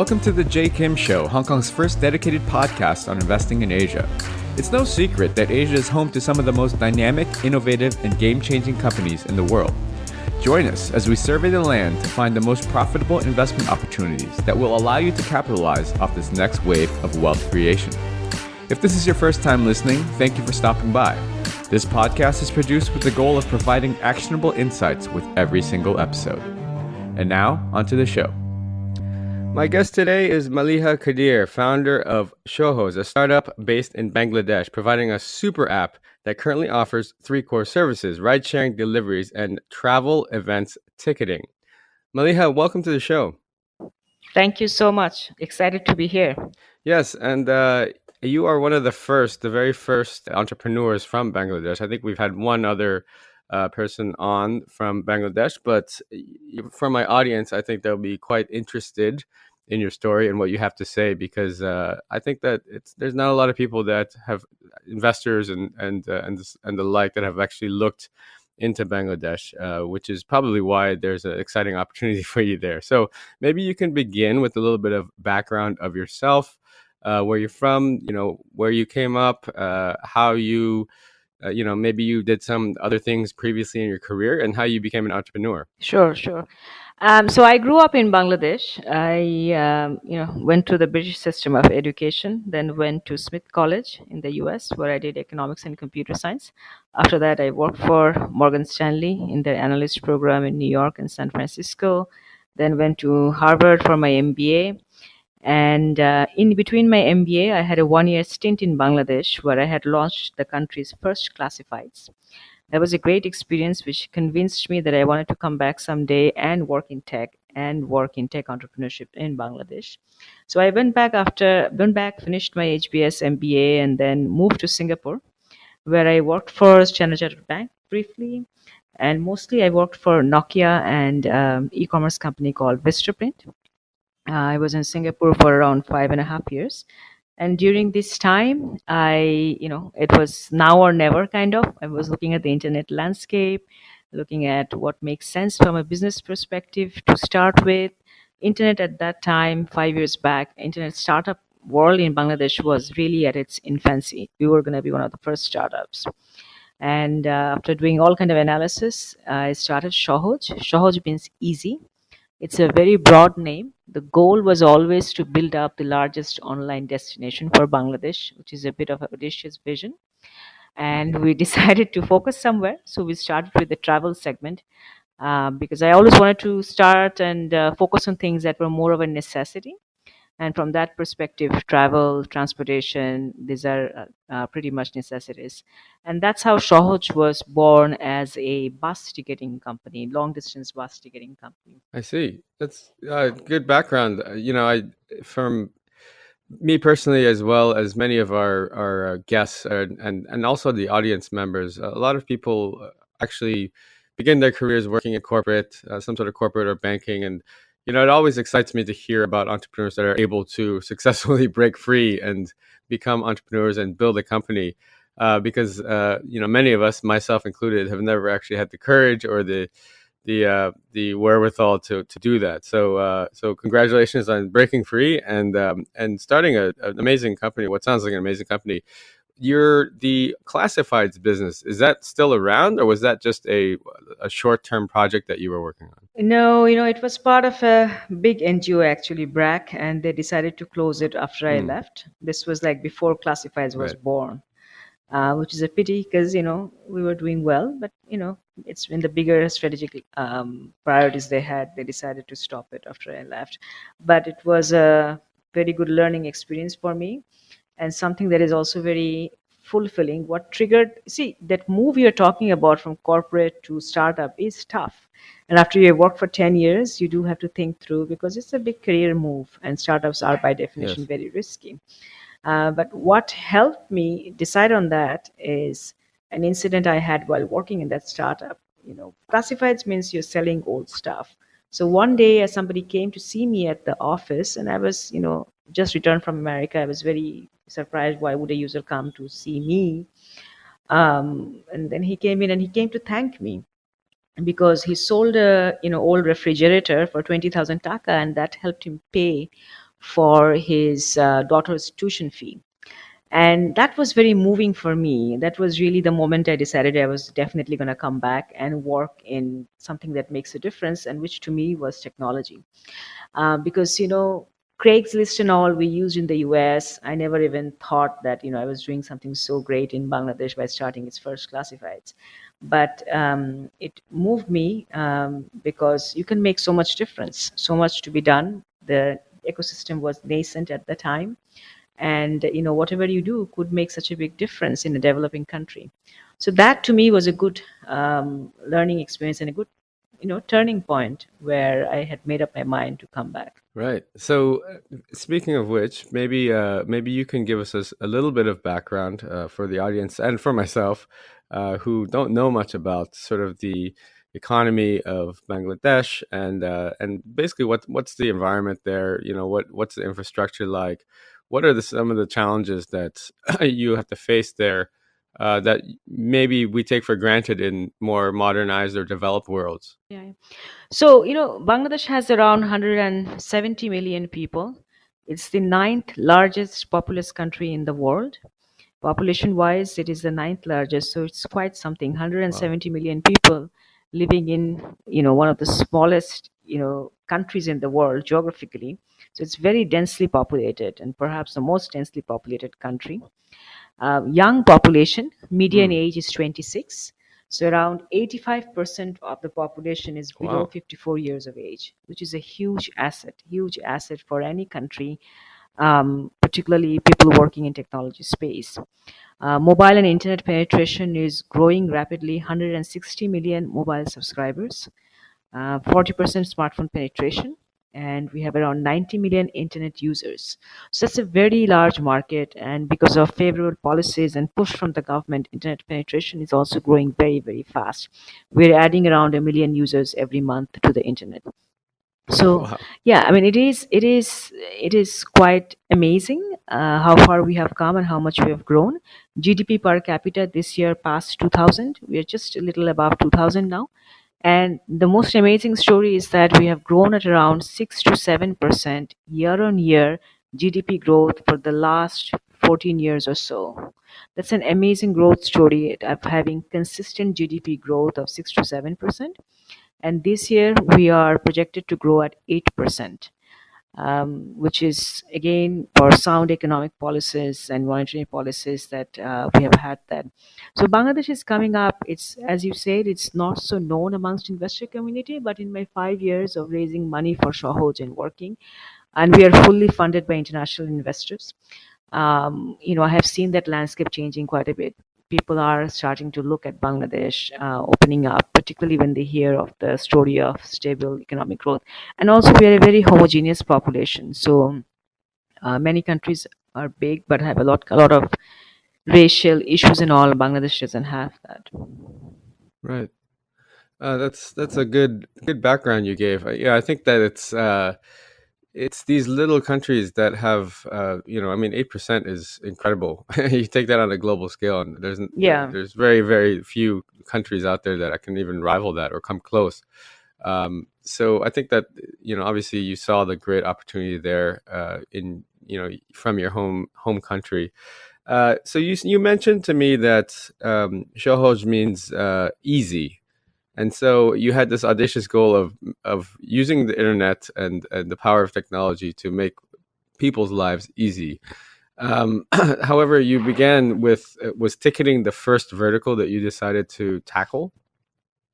Welcome to the J. Kim Show, Hong Kong's first dedicated podcast on investing in Asia. It's no secret that Asia is home to some of the most dynamic, innovative, and game-changing companies in the world. Join us as we survey the land to find the most profitable investment opportunities that will allow you to capitalize off this next wave of wealth creation. If this is your first time listening, thank you for stopping by. This podcast is produced with the goal of providing actionable insights with every single episode. And now, onto the show. My guest today is Maliha Quadir, founder of Shohoz, a startup based in Bangladesh, providing a super app that currently offers three core services: ride-sharing, deliveries, and travel events ticketing. Maliha, welcome to the show. Thank you so much. Excited to be here. Yes, and you are one of the very first entrepreneurs from Bangladesh. I think we've had one other person on from Bangladesh, but for my audience, I think they'll be quite interested in your story and what you have to say, because I think that there's not a lot of people that have investors and the like that have actually looked into Bangladesh, which is probably why there's an exciting opportunity for you there. So maybe you can begin with a little bit of background of yourself, where you're from, where you came up, how you maybe you did some other things previously in your career, and how you became an entrepreneur. Sure. So I grew up in Bangladesh. I, went to the British system of education, then went to Smith College in the US, where I did economics and computer science. After that, I worked for Morgan Stanley in their analyst program in New York and San Francisco. Then went to Harvard for my MBA. And in between my MBA, I had a 1-year stint in Bangladesh where I had launched the country's first classifieds. That was a great experience, which convinced me that I wanted to come back someday and work in tech entrepreneurship in Bangladesh. So I went back, finished my HBS MBA, and then moved to Singapore, where I worked for Standard Chartered Bank briefly. And mostly I worked for Nokia and e-commerce company called Vistaprint. I was in Singapore for around 5.5 years. And during this time, it was now or never kind of. I was looking at the internet landscape, looking at what makes sense from a business perspective to start with. Internet at that time, 5 years back, internet startup world in Bangladesh was really at its infancy. We were going to be one of the first startups. And after doing all kind of analysis, I started Shohoz. Shohoz means easy. It's a very broad name. The goal was always to build up the largest online destination for Bangladesh, which is a bit of an audacious vision. And we decided to focus somewhere. So we started with the travel segment, because I always wanted to start and focus on things that were more of a necessity. And from that perspective, travel, transportation, these are pretty much necessities. And that's how Shohoj was born, as a bus ticketing company, long distance bus ticketing company. I see. That's good background. From me personally, as well as many of our guests and also the audience members, a lot of people actually begin their careers working in corporate, some sort of corporate or banking. And, it always excites me to hear about entrepreneurs that are able to successfully break free and become entrepreneurs and build a company. Because, many of us, myself included, have never actually had the courage or the wherewithal to do that. So congratulations on breaking free and starting an amazing company. What sounds like an amazing company. The classifieds business, is that still around, or was that just a short-term project that you were working on? No, it was part of a big NGO, actually, BRAC, and they decided to close it after I left. This was like before Classifieds was Right. born, which is a pity because, we were doing well, but, it's in the bigger strategic priorities they had. They decided to stop it after I left. But it was a very good learning experience for me, and something that is also very fulfilling. What triggered, see, that move you're talking about from corporate to startup is tough. And after you have worked for 10 years, you do have to think through, because it's a big career move, and startups are by definition Yes. very risky. But what helped me decide on that is an incident I had while working in that startup. Classifieds means you're selling old stuff. So one day, somebody came to see me at the office, and I was, just returned from America. I was very surprised. Why would a user come to see me? And then he came in, and he came to thank me because he sold a old refrigerator for 20,000 taka, and that helped him pay for his daughter's tuition fee. And that was very moving for me. That was really the moment I decided I was definitely going to come back and work in something that makes a difference, and which to me was technology. Because Craigslist and all we used in the US, I never even thought that I was doing something so great in Bangladesh by starting its first classifieds. But it moved me, because you can make so much difference, so much to be done. The ecosystem was nascent at the time, and whatever you do could make such a big difference in a developing country. So that to me was a good learning experience, and a good turning point where I had made up my mind to come back. Right. So, speaking of which, maybe you can give us a little bit of background for the audience and for myself, who don't know much about sort of the economy of Bangladesh and basically what's the environment there. What's the infrastructure like? What are some of the challenges that you have to face there that maybe we take for granted in more modernized or developed worlds? Yeah. So, Bangladesh has around 170 million people. It's the ninth largest populous country in the world. Population wise, it is the ninth largest. So it's quite something. Wow. 170 million people living in, one of the smallest, countries in the world geographically. So it's very densely populated, and perhaps the most densely populated country. Young population, median Mm, age is 26. So around 85% of the population is below wow. 54 years of age, which is a huge asset for any country, particularly people working in technology space. Mobile and internet penetration is growing rapidly, 160 million mobile subscribers, 40% smartphone penetration, and we have around 90 million internet users. So that's a very large market, and because of favorable policies and push from the government, internet penetration is also growing very, very fast. We're adding around a million users every month to the internet. So Wow. yeah, I mean, it is quite amazing how far we have come and how much we have grown. GDP per capita this year passed 2000. We are just a little above 2000 now, and the most amazing story is that we have grown at around 6 to 7% year on year GDP growth for the last 14 years or so. That's an amazing growth story of having consistent GDP growth of 6 to 7%. And this year we are projected to grow at 8%, which is again for sound economic policies and monetary policies that we have had that. So Bangladesh is coming up. It's, as you said, it's not so known amongst investor community, but in my 5 years of raising money for Shohoz and working, and we are fully funded by international investors. I have seen that landscape changing quite a bit. People are starting to look at Bangladesh opening up, particularly when they hear of the story of stable economic growth. And also, we are a very homogeneous population. So many countries are big, but have a lot of racial issues and all. Bangladesh doesn't have that. Right. That's a good background you gave. Yeah, I think that it's these little countries that have I mean 8% is incredible. You take that on a global scale, and Yeah. there's very very few countries out there that I can even rival that or come close. So I think that obviously you saw the great opportunity there in from your home country. So you mentioned to me that Shohoj means easy, and so you had this audacious goal of using the internet and the power of technology to make people's lives easy. However, you began with was ticketing the first vertical that you decided to tackle.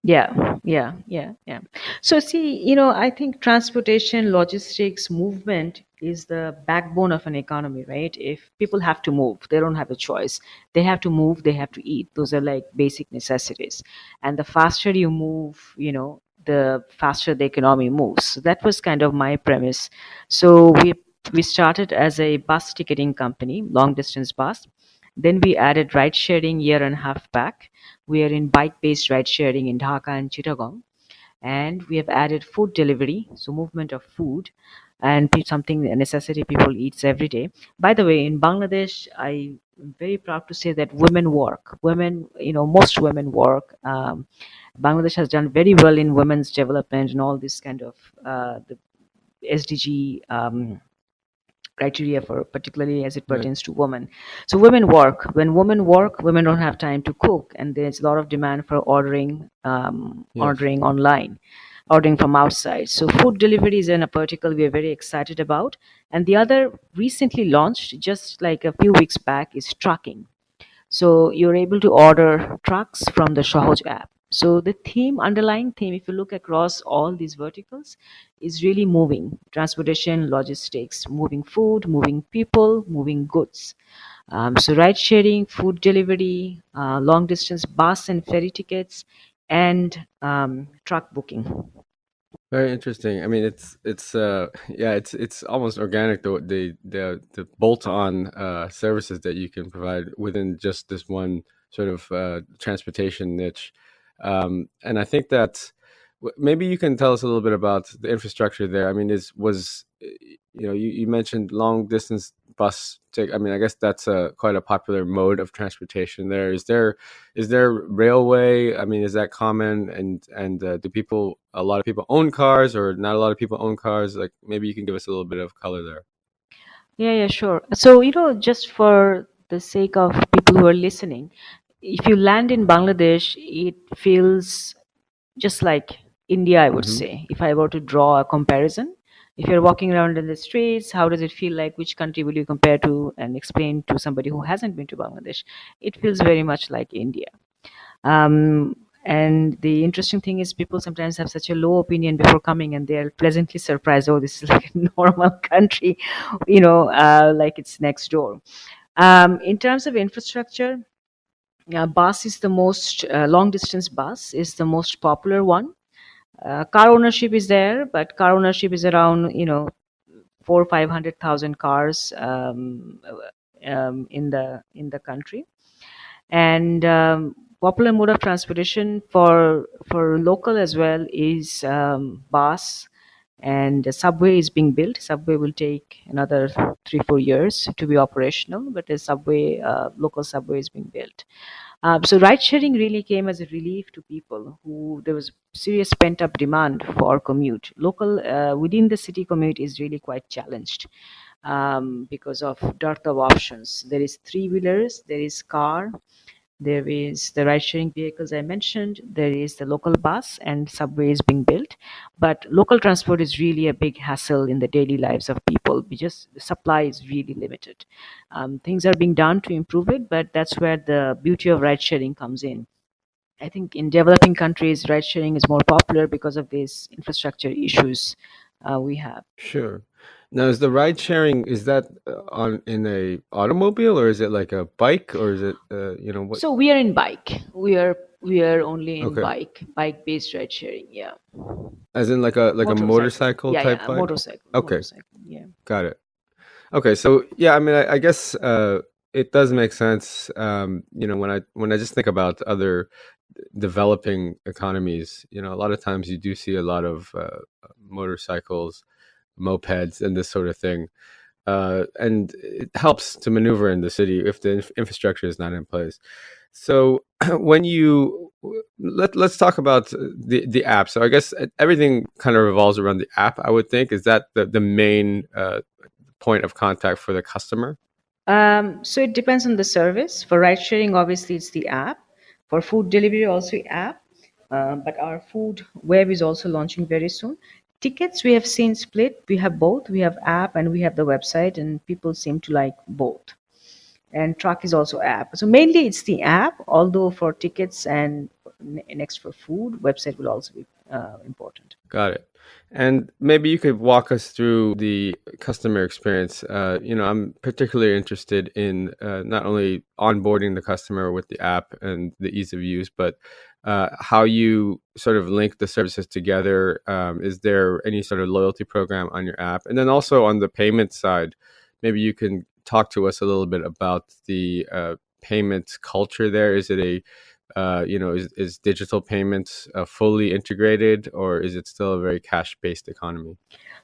Yeah. So see, I think transportation, logistics, movement is the backbone of an economy, right? If people have to move, they don't have a choice. They have to move, they have to eat. Those are like basic necessities. And the faster you move, the faster the economy moves. So that was kind of my premise. So we started as a bus ticketing company, long distance bus. Then we added ride sharing year and a half back. We are in bike-based ride sharing in Dhaka and Chittagong, and we have added food delivery, so movement of food, and something a necessity people eats every day. By the way, in Bangladesh, I am very proud to say that women work. Women, most women work. Bangladesh has done very well in women's development and all this kind of the SDG. criteria for, particularly as it Right. pertains to women. So women work. When women work, women don't have time to cook, and there's a lot of demand for Yes. ordering online, ordering from outside. So food delivery is in a vertical we are very excited about. And the other recently launched, just like a few weeks back, is trucking. So you're able to order trucks from the Shohoz app. So the theme, underlying theme, if you look across all these verticals, is really moving transportation, logistics, moving food, moving people, moving goods. So ride sharing, food delivery, long distance bus and ferry tickets, and truck booking. Very interesting. I mean, it's yeah, it's almost organic the bolt on services that you can provide within just this one sort of transportation niche, and I think that maybe you can tell us a little bit about the infrastructure there. I mean, is was you know you mentioned long distance bus take. I mean, I guess that's a quite a popular mode of transportation there. Is there railway? I mean, is that common? And do people a lot of people own cars, or not a lot of people own cars? Like maybe you can give us a little bit of color there. Yeah, yeah, sure. So, just for the sake of people who are listening, if you land in Bangladesh, it feels just like India, I would Hmm. say. If I were to draw a comparison, if you're walking around in the streets, how does it feel like? Which country will you compare to and explain to somebody who hasn't been to Bangladesh? It feels very much like India. And the interesting thing is, people sometimes have such a low opinion before coming, and they're pleasantly surprised. Oh, this is like a normal country, like it's next door. In terms of infrastructure, bus is the most long distance bus is the most popular one. Car ownership is there, but car ownership is around, four or 500,000 cars in the country. And popular mode of transportation for local as well is bus, and the subway is being built. Subway will take another 3-4 years to be operational, but the local subway is being built. So ride sharing really came as a relief to people who there was serious pent up demand for commute. Local within the city commute is really quite challenged because of dearth of options. There is three wheelers, there is car, there is the ride sharing vehicles I mentioned, there is the local bus, and subway is being built. But local transport is really a big hassle in the daily lives of people because the supply is really limited. Things are being done to improve it, but that's where the beauty of ride sharing comes in. I think in developing countries, ride sharing is more popular because of these infrastructure issues we have. Sure. Now, is the ride sharing, is that on in a automobile, or is it like a bike, or is it what? So we are in bike. We are only in Okay, bike based ride sharing. Yeah. as in like a Motorcycle. motorcycle Yeah, type yeah, bike. motorcycle, Okay, motorcycle. Yeah. got it. Okay, so yeah, I mean, I guess it does make sense. When I just think about other developing economies, a lot of times you do see a lot of motorcycles, mopeds, and this sort of thing, and it helps to maneuver in the city if the infrastructure is not in place. So when you let's talk about the app. So I guess everything kind of revolves around the app. I would think, is that the main point of contact for the customer? So it depends on the service. For ride sharing, obviously it's the app. For food delivery, also app. But our food web is also launching very soon. Tickets we have seen split. We have both. We have app and we have the website, and people seem to like both. And truck is also app. So mainly it's the app. Although for tickets and next for food, website will also be important. Got it. And maybe you could walk us through the customer experience. I'm particularly interested in not only onboarding the customer with the app and the ease of use, but how you sort of link the services together. Is there any sort of loyalty program on your app? And then also on the payment side, maybe you can talk to us a little bit about the payments culture there. Is it is digital payments fully integrated, or is it still a very cash-based economy?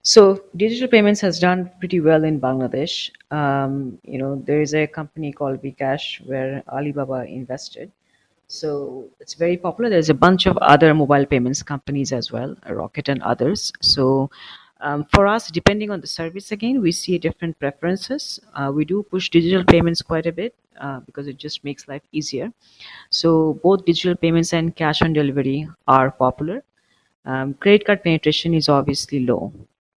So digital payments has done pretty well in Bangladesh. There is a company called Bcash where Alibaba invested. So it's very popular. There's a bunch of other mobile payments companies as well, Rocket and others. So For us, depending on the service, again, we see different preferences. We do push digital payments quite a bit because it just makes life easier. So both digital payments and cash on delivery are popular. Credit card penetration is obviously low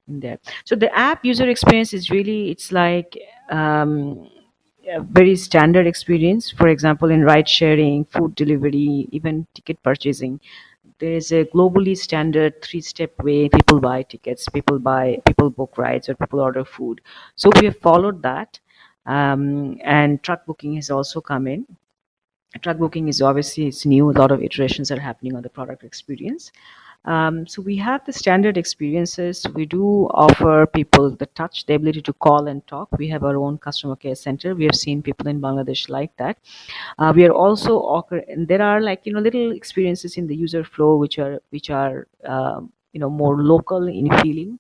in there. So the app user experience is really, it's like a very standard experience. For example, in ride sharing, food delivery, even ticket purchasing, there is a globally standard three-step way people buy tickets, people book rides, or people order food. So we have followed that. And truck booking has also come in. Truck booking is obviously, it's new. A lot of iterations are happening on the product experience. So we have the standard experiences. We do offer people the touch, the ability to call and talk. We have our own customer care center. We have seen people in Bangladesh like that. We are also offer, and there are, like, little experiences in the user flow which are more local in feeling.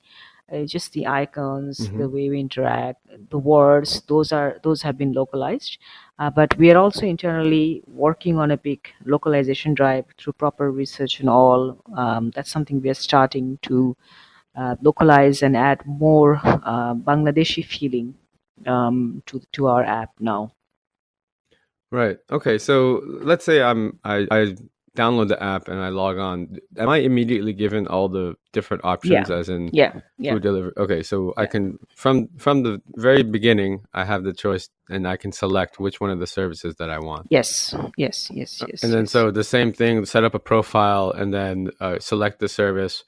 Just the icons, Hmm. the way we interact, the words, those have been localized. But we are also internally working on a big localization drive through proper research and all. That's something we are starting to localize and add more Bangladeshi feeling to our app now. Right. Okay. So let's say I download the app and I log on. Am I immediately given all the different Yeah, options, as in yeah, yeah, food delivery? Okay. So I yeah. can, from the very beginning, I have the choice and I can select which one of the services that I want. Yes, yes, yes, And yes, then yes. so the same thing, set up a profile and then select the service.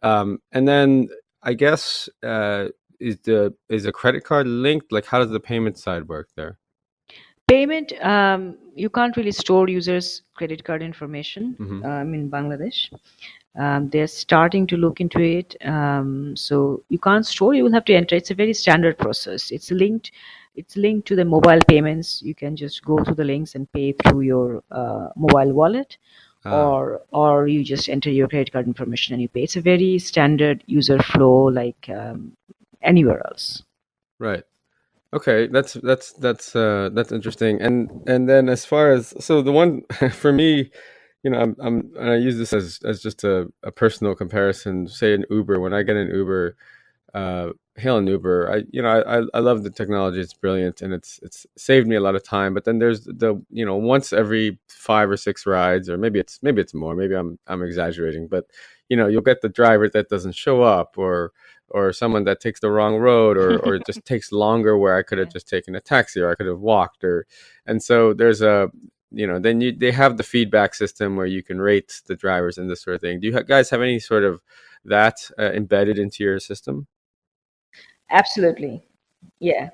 And then I guess is a credit card linked? Like, how does the payment side work there? Payment, you can't really store users' credit card information Hmm. in Bangladesh. They're starting to look into it. So you can't store, you will have to enter. It's a very standard process. It's linked to the mobile payments. You can just go to the links and pay through your mobile wallet, Ah, or you just enter your credit card information and you pay. It's a very standard user flow, like anywhere else. right. Okay, that's interesting. And then as far as, so the one for me, and I use this as just a personal comparison. Say an Uber, when I get an Uber, hail an Uber, I love the technology. It's brilliant and it's saved me a lot of time. But then there's the, once every 5 or 6 rides, or maybe it's more. Maybe I'm exaggerating, but you'll get the driver that doesn't show up, or someone that takes the wrong road, or it just takes longer, where I could have Yeah. just taken a taxi, or I could have walked, and so there's then they have the feedback system where you can rate the drivers and this sort of thing. Do you guys have any sort of that embedded into your system? Absolutely. Yeah.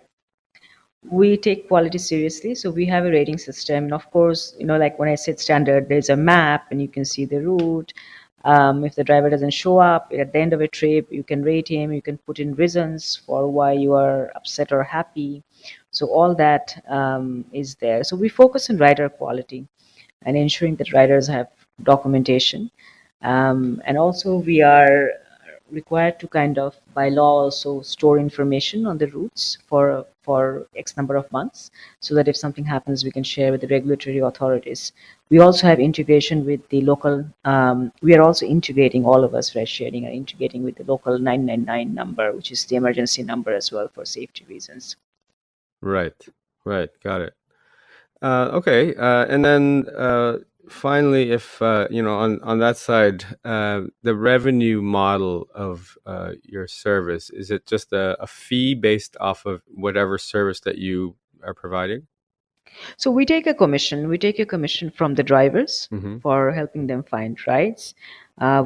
We take quality seriously, so we have a rating system. And of course, like when I said standard, there's a map and you can see the route. If the driver doesn't show up at the end of a trip, you can rate him, you can put in reasons for why you are upset or happy. So all that is there. So we focus on rider quality and ensuring that riders have documentation. And also, we are required to kind of, by law, also store information on the routes for X number of months, so that if something happens, we can share with the regulatory authorities. We also have integration with the local. We are also integrating, all of us, ride sharing, are integrating with the local 999 number, which is the emergency number as well, for safety reasons. Right, right, got it. Okay, and then finally, if on that side, the revenue model of your service, is it just a fee based off of whatever service that you are providing? So we take a commission. We take a commission from the drivers Hmm. for helping them find rides.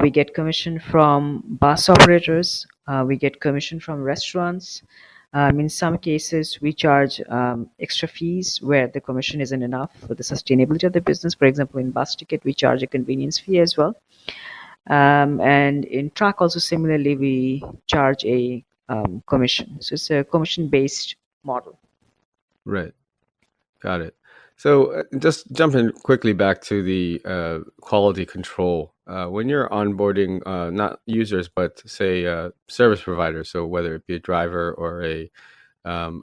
We get commission from bus operators. We get commission from restaurants. In some cases, we charge extra fees where the commission isn't enough for the sustainability of the business. For example, in bus ticket, we charge a convenience fee as well. And in truck, also similarly, we charge a commission. So it's a commission-based model. Right. Got it. So just jumping quickly back to the quality control. When you're onboarding not users, but say service providers, so whether it be a driver or a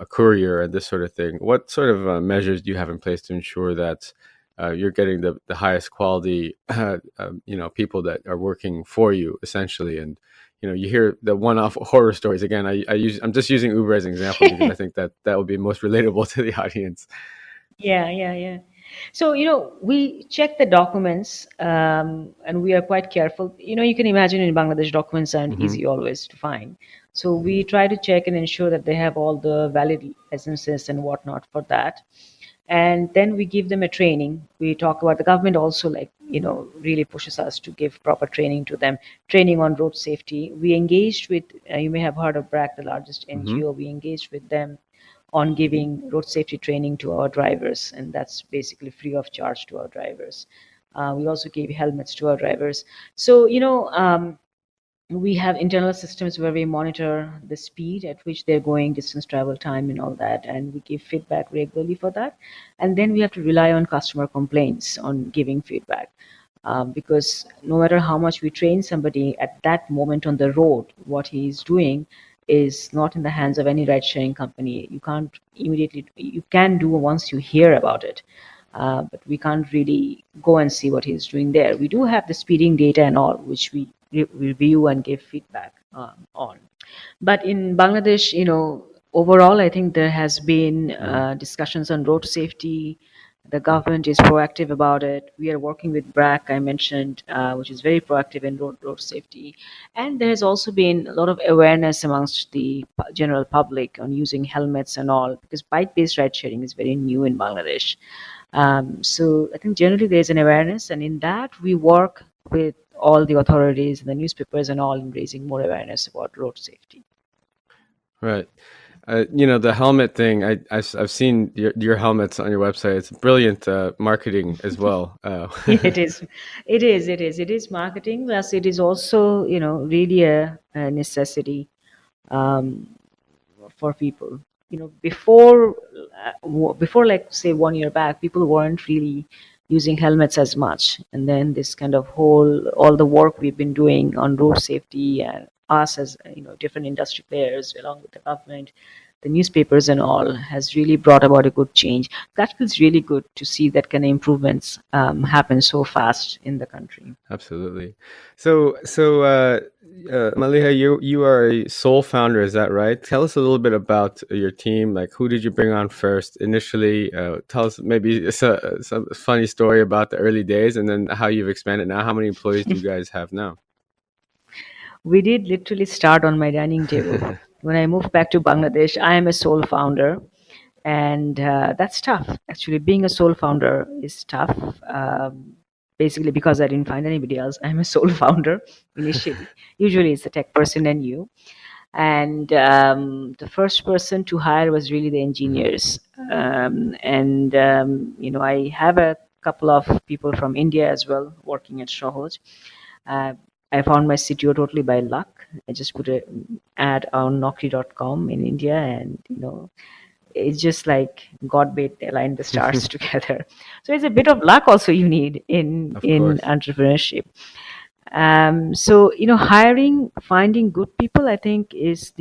courier and this sort of thing, what sort of measures do you have in place to ensure that you're getting the highest quality, people that are working for you, essentially, and you hear the one-off horror stories. Again, I'm just using Uber as an example because I think that that would be most relatable to the audience. Yeah, yeah, yeah. So, we check the documents, and we are quite careful. You can imagine in Bangladesh, documents aren't Hmm. easy always to find. So, we try to check and ensure that they have all the valid licenses and whatnot for that. And then we give them a training. We talk about the government also, like, really pushes us to give proper training to them, training on road safety. We engaged with, you may have heard of BRAC, the largest Hmm. NGO. We engaged with them on giving road safety training to our drivers, and that's basically free of charge to our drivers. We also gave helmets to our drivers. So, we have internal systems where we monitor the speed at which they're going, distance travel time, and all that, and we give feedback regularly for that. And then we have to rely on customer complaints on giving feedback, because no matter how much we train somebody at that moment on the road, what he's doing is not in the hands of any ride sharing company. You can't immediately, you can do once you hear about it, but we can't really go and see what he's doing there. We do have the speeding data and all, which we review and give feedback on. But in Bangladesh, overall, I think there has been Hmm. discussions on road safety. The government is proactive about it. We are working with BRAC, I mentioned, which is very proactive in road safety. And there has also been a lot of awareness amongst the general public on using helmets and all, because bike-based ride sharing is very new in Bangladesh. So I think generally there's an awareness, and in that we work with all the authorities and the newspapers and all in raising more awareness about road safety. Right. The helmet thing. I've seen your helmets on your website. It's brilliant marketing as well. Yeah, it is. It is marketing, plus it is also, really a necessity um, for people. Before like say 1 year back, people weren't really using helmets as much, and then this kind of whole all the work we've been doing on road safety, and us as different industry players along with the government, the newspapers and all, has really brought about a good change. That feels really good to see that kind of improvements happen so fast in the country. Absolutely. So, Maliha, you are a sole founder, is that right? Tell us a little bit about your team. Like, who did you bring on first initially? Tell us maybe some funny story about the early days, and then how you've expanded now. How many employees do you guys have now? We did literally start on my dining table. When I moved back to Bangladesh, I am a sole founder, and that's tough. Actually, being a sole founder is tough. Basically, because I didn't find anybody else, I'm a sole founder initially. Usually, it's the tech person and you. And the first person to hire was really the Hmm. engineers. And I have a couple of people from India as well working at Shohoz. uh, I found my CTO totally by luck. I just put an ad on Naukri.com in India, and it's just like God made aligned the stars together. So it's a bit of luck also you need in Of in course. entrepreneurship. So hiring, finding good people, I think is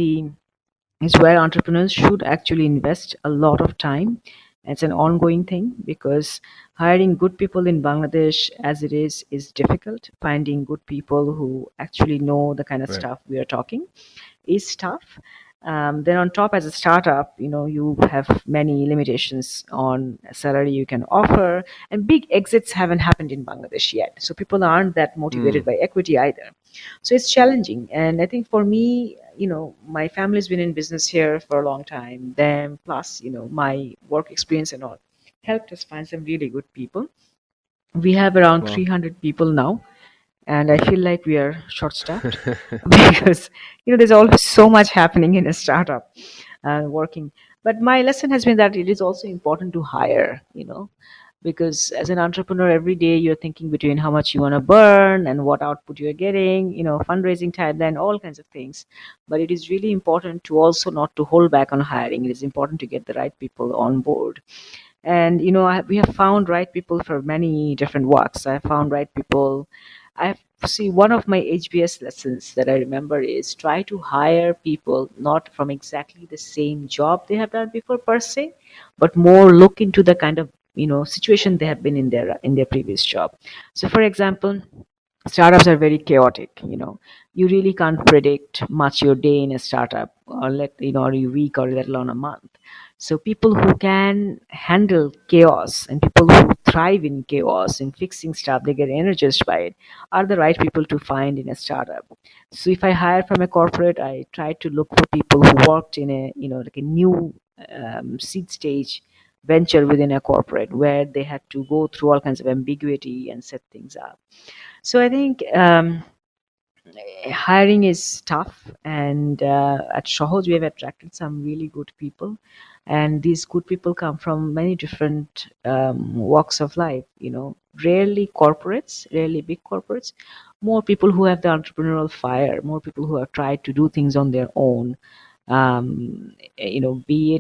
where entrepreneurs should actually invest a lot of time. It's an ongoing thing, because hiring good people in Bangladesh as it is difficult. Finding good people who actually know the kind of Right. stuff we are talking is tough. Then on top, as a startup, you have many limitations on salary you can offer, and big exits haven't happened in Bangladesh yet. So people aren't that motivated Mm. by equity either. So it's challenging. And I think for me, my family's been in business here for a long time. Then plus, my work experience and all helped us find some really good people. We have around Well. 300 people now, and I feel like we are short staffed because there's always so much happening in a startup and working. But my lesson has been that it is also important to hire, because as an entrepreneur, every day you're thinking between how much you want to burn and what output you're getting, fundraising timeline, all kinds of things. But it is really important to also not to hold back on hiring. It is important to get the right people on board. And we have found right people for many different walks. I found right people. I see, one of my HBS lessons that I remember is try to hire people not from exactly the same job they have done before per se, but more look into the kind of situation they have been in their previous job. So for example, startups are very chaotic. You really can't predict much your day in a startup, or or a week, or let alone a month. So people who can handle chaos, and people who thrive in chaos, in fixing stuff, they get energized by it, are the right people to find in a startup. So if I hire from a corporate, I try to look for people who worked in a, like a new seed stage venture within a corporate, where they had to go through all kinds of ambiguity and set things up. So I think hiring is tough, and at Shohoz we have attracted some really good people, and these good people come from many different walks of life. Rarely corporates, rarely big corporates. More people who have the entrepreneurial fire, more people who have tried to do things on their own. Be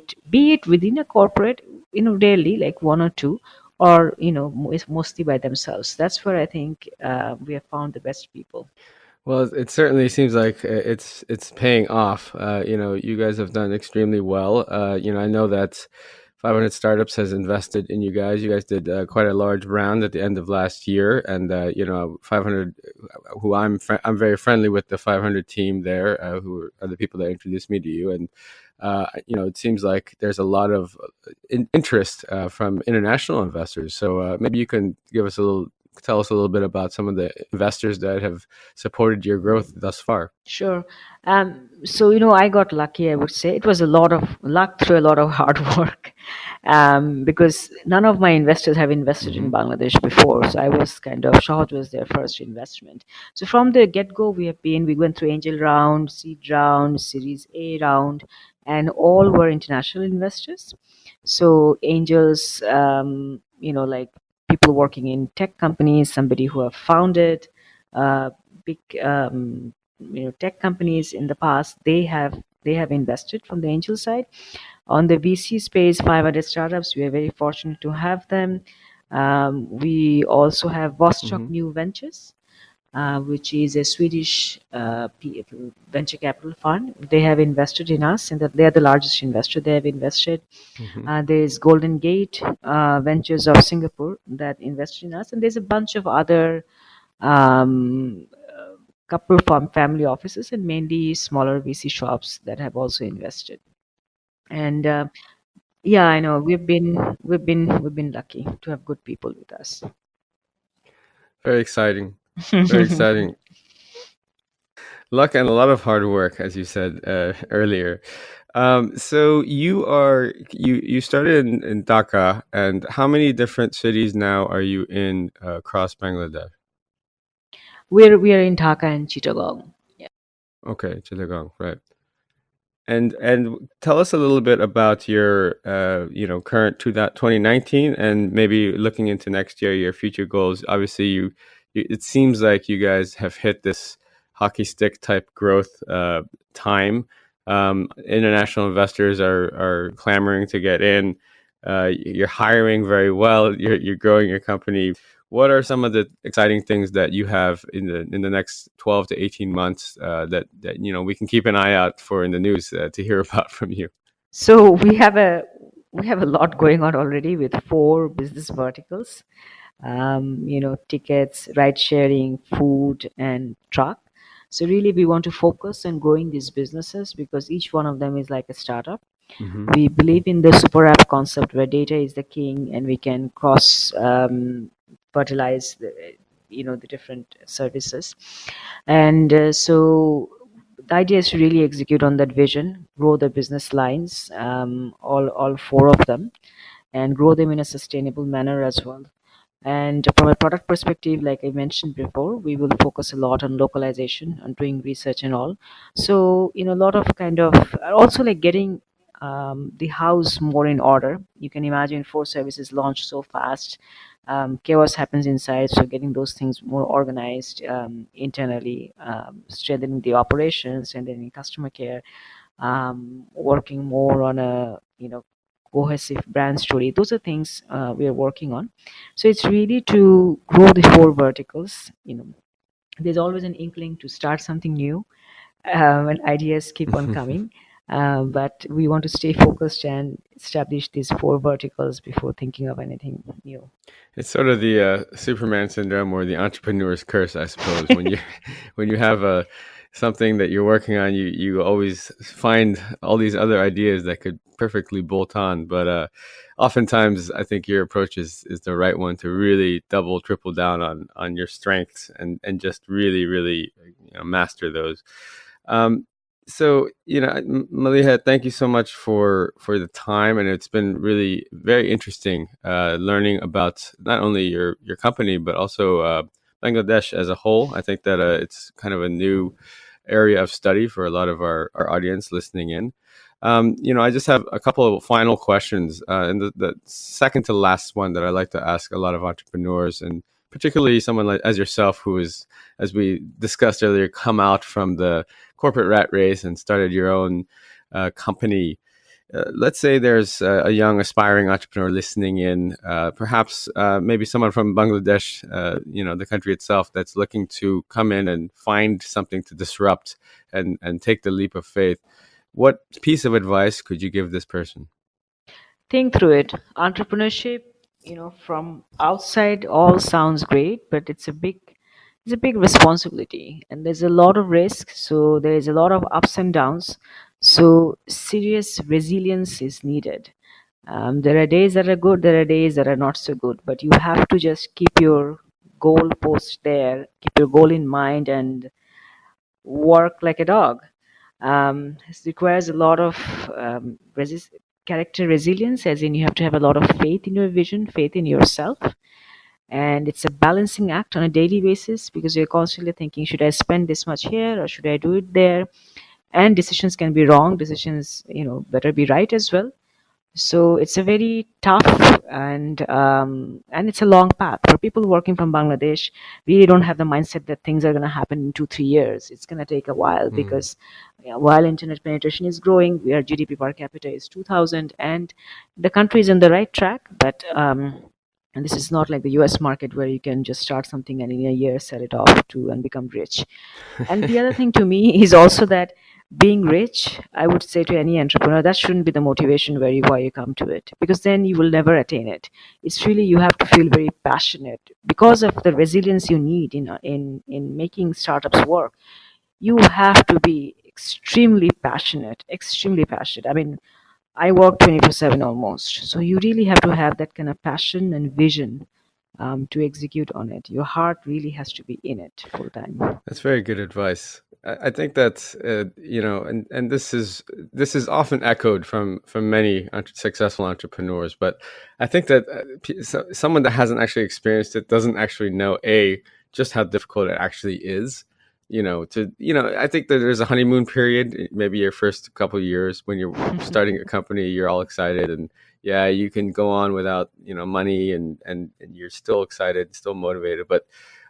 it within a corporate, rarely like one or two, or mostly by themselves. That's where I think we have found the best people. Well, it certainly seems like it's paying off. You guys have done extremely well. I know that 500 Startups has invested in you guys. You guys did quite a large round at the end of last year, and 500, who I'm very friendly with the 500 team there, who are the people that introduced me to you, and it seems like there's a lot of interest from international investors. So maybe you can tell us a little bit about some of the investors that have supported your growth thus far. Sure. So, I got lucky, I would say. It was a lot of luck through a lot of hard work, because none of my investors have invested in Hmm. Bangladesh before. So I was Shahad was their first investment. So from the get go, we went through angel round, seed round, series A round, and all were international investors. So angels, like people working in tech companies, somebody who have founded big tech companies in the past, they have invested from the angel side. On the VC space, 500 startups, we are very fortunate to have them. We also have Vostok Hmm. New Ventures, which is a Swedish venture capital fund. They have invested in us, and that they are the largest investor. They have invested. Hmm. There's Golden Gate Ventures of Singapore that invested in us, and there's a bunch of other couple from family offices, and mainly smaller VC shops that have also invested. And yeah, I know we've been lucky to have good people with us. Very exciting. Very exciting. Luck and a lot of hard work, as you said earlier. So you started in Dhaka, and how many different cities now are you in across Bangladesh? We are in Dhaka and Chittagong. Okay, Chittagong, right. And tell us a little bit about your current to that 2019, and maybe looking into next year, your future goals. Obviously, it seems like you guys have hit this hockey stick type growth time. International investors are clamoring to get in. You're hiring very well. You're growing your company. What are some of the exciting things that you have in the next 12 to 18 months that we can keep an eye out for in the news to hear about from you? So we have a lot going on already with four business verticals. Tickets, ride sharing, food, and truck. So really, we want to focus on growing these businesses because each one of them is like a startup. Hmm. We believe in the super app concept where data is the king, and we can cross fertilize the different services. And so the idea is to really execute on that vision, grow the business lines, all four of them, and grow them in a sustainable manner as well. And from a product perspective, like I mentioned before, we will focus a lot on localization and doing research and all. So, a lot of also like getting the house more in order. You can imagine four services launch so fast. Chaos happens inside. So, getting those things more organized internally, strengthening the operations, strengthening customer care, working more on a cohesive brand story. Those are things we are working on. So it's really to grow the four verticals. There's always an inkling to start something new when ideas keep on coming. But we want to stay focused and establish these four verticals before thinking of anything new. It's sort of the Superman syndrome or the entrepreneur's curse, I suppose. When you when you have something that you're working on, you always find all these other ideas that could perfectly bolt on. But oftentimes, I think your approach is the right one to really double, triple down on your strengths and just really, really master those. Um, so Maliha, thank you so much for the time, and it's been really very interesting learning about not only your company but also Bangladesh as a whole. I think that it's kind of a new area of study for a lot of our audience listening in. I just have a couple of final questions, and the second to last one that I like to ask a lot of entrepreneurs, and particularly someone like as yourself, who is, as we discussed earlier, come out from the corporate rat race and started your own company. Let's say there's a young aspiring entrepreneur listening in, perhaps maybe someone from Bangladesh, the country itself, that's looking to come in and find something to disrupt and take the leap of faith. What piece of advice could you give this person? Think through it. Entrepreneurship, from outside all sounds great, but it's a big responsibility, and there's a lot of risk. So there is a lot of ups and downs. So serious resilience is needed. There are days that are good, there are days that are not so good, but you have to just keep your goal post there, keep your goal in mind, and work like a dog. It requires a lot of character resilience, as in you have to have a lot of faith in your vision, faith in yourself. And it's a balancing act on a daily basis, because you're constantly thinking, should I spend this much here or should I do it there? And decisions can be wrong, decisions, better be right as well. So it's a very tough, and it's a long path for people working from Bangladesh. We don't have the mindset that things are going to happen in 2-3 years. It's going to take a while, Mm. because while internet penetration is growing, our GDP per capita is 2,000, and the country is on the right track. But and this is not like the US market, where you can just start something and in a year sell it off to and become rich. And the other thing to me is also that being rich, I would say to any entrepreneur, that shouldn't be the motivation why you come to it, because then you will never attain it. It's really, you have to feel very passionate because of the resilience you need in making startups work. You have to be extremely passionate, extremely passionate. I mean, I work 24/7 almost, so you really have to have that kind of passion and vision to execute on it. Your heart really has to be in it full time. That's very good advice. I think that and this is often echoed from many successful entrepreneurs. But I think that someone that hasn't actually experienced it doesn't actually know just how difficult it actually is. I think that there's a honeymoon period, maybe your first couple of years when you're starting a company, you're all excited, and yeah, you can go on without money, and you're still excited, still motivated, but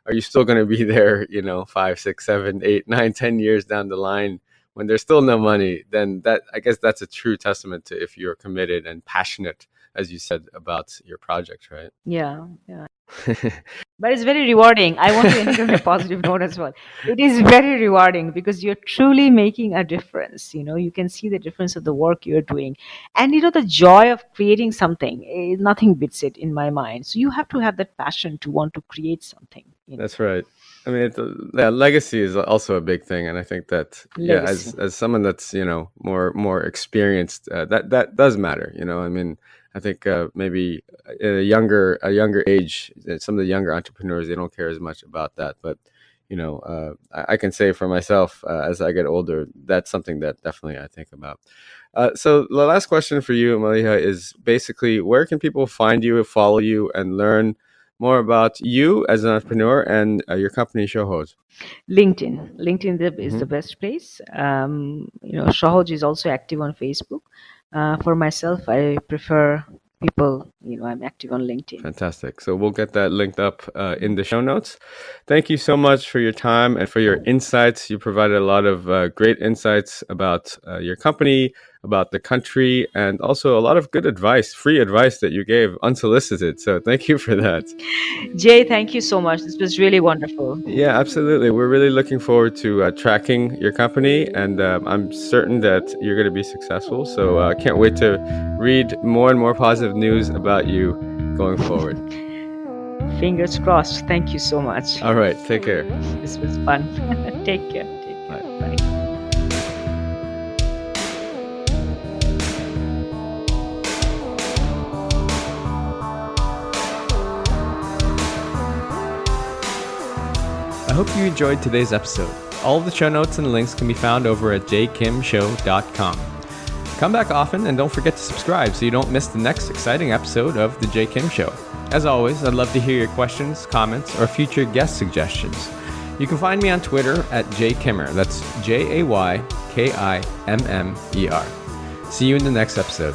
are you still going to be there 5, 6, 7, 8, 9, 10 years down the line when there's still no money? Then that, I guess, that's a true testament to if you're committed and passionate, as you said, about your project, right? Yeah, yeah. But it's very rewarding. I want to end on a positive note as well. It is very rewarding because you're truly making a difference. You can see the difference of the work you're doing. And the joy of creating something, nothing beats it in my mind. So you have to have that passion to want to create something. That's right. I mean, yeah, legacy is also a big thing, and I think that, yeah, Legacy. as someone that's more experienced, that does matter. I mean, I think maybe at a younger age, some of the younger entrepreneurs, they don't care as much about that. But I can say for myself, as I get older, that's something that definitely I think about. So the last question for you, Maliha, is basically, where can people find you, follow you, and learn more about you as an entrepreneur and your company, Shohoz? LinkedIn is the Hmm. best place. Shohoz is also active on Facebook. For myself, I prefer people, I'm active on LinkedIn. Fantastic. So we'll get that linked up in the show notes. Thank you so much for your time and for your insights. You provided a lot of great insights about your company, about the country, and also a lot of good advice, free advice that you gave unsolicited. So thank you for that. Jay, thank you so much. This was really wonderful. Yeah, absolutely. We're really looking forward to tracking your company, and I'm certain that you're going to be successful. So I can't wait to read more and more positive news about you going forward. Fingers crossed. Thank you so much. All right. Take care. This was fun. Take care. Bye. Bye. I hope you enjoyed today's episode. All of the show notes and links can be found over at jkimshow.com. Come back often and don't forget to subscribe so you don't miss the next exciting episode of The Jay Kim Show. As always, I'd love to hear your questions, comments, or future guest suggestions. You can find me on Twitter at jaykimmer. That's JAYKIMMER. See you in the next episode.